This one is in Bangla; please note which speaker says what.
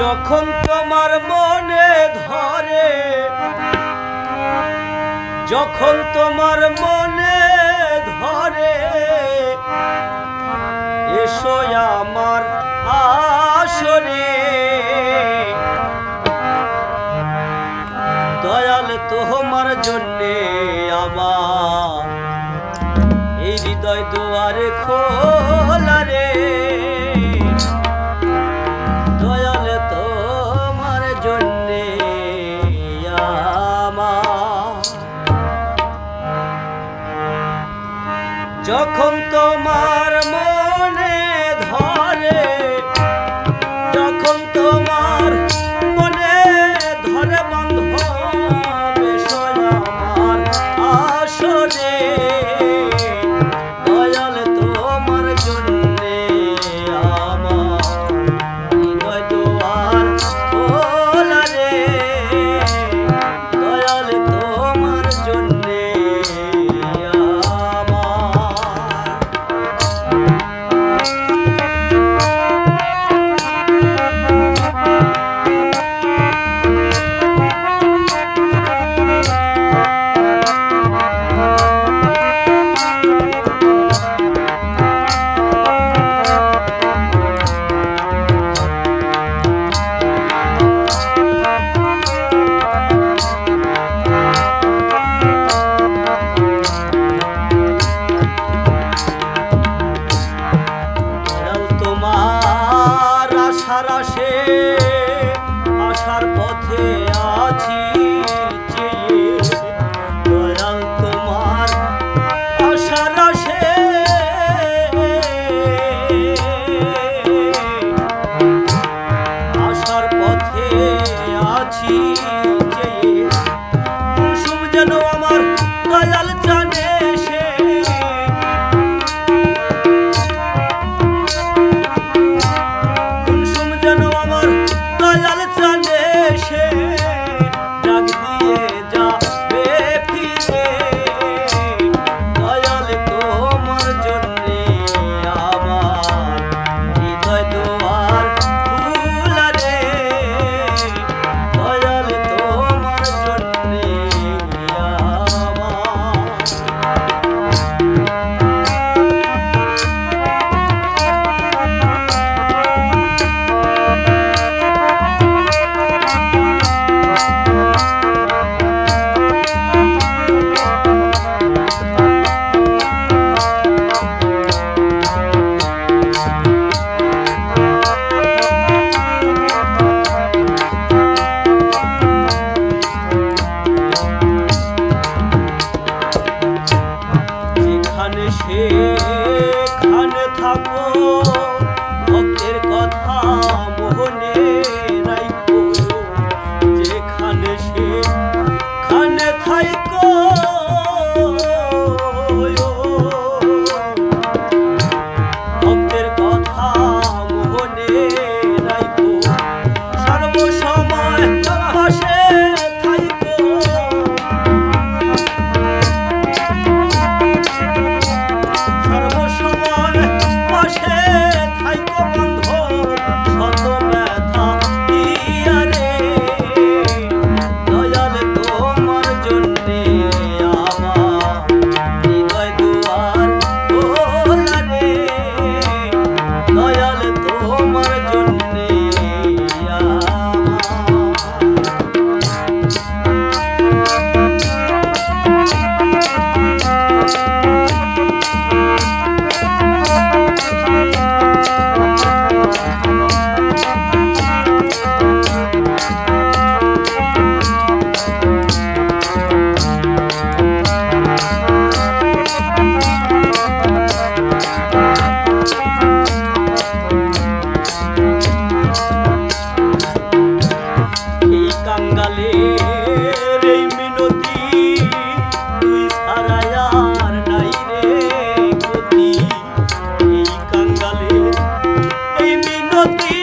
Speaker 1: যখন তোমার মনে ধরে, যখন তোমার মনে ধরে, এসো আমার আসরে। দয়াল তোমার জন্যে আমার এই হৃদয় দুয়ারে খোলা রে। দয়াল তোমার জন্যে আমার, যখন তোমার মনে ধরে, যখন তোমার মনে ধরে বান্ধব, এসো আমার আসরে। দয়াল তোমার জন্যে আমার হৃদয় দুয়ার খোলা রে। দয়াল তোমার জন্যে আশে আশার পথে আছি চেয়ে। দয়াল তোমার আশার আশে আশার পথে আছি চেয়ে। কুসুম যেন আমার দয়াল জানে সে, দয়াল জানে সে, ডাক দিয়ে যাবে ফিরে। দয়াল তোমার জন্যে আমার হৃদয় দুয়ার খোলা রে। দয়াল তোমার জন্যে সেখানে থাকো, ভক্তের কথা মনে রাখো। যেখানে সেখানে থাকো, ভক্তের কথা মনে রাখো। সর্বসময় পাশে থাকো, কাঙ্গালের এই মিনতি, তুই ছাড়া আর নাই রে গতি। এই কাঙ্গালের এই মিনতি,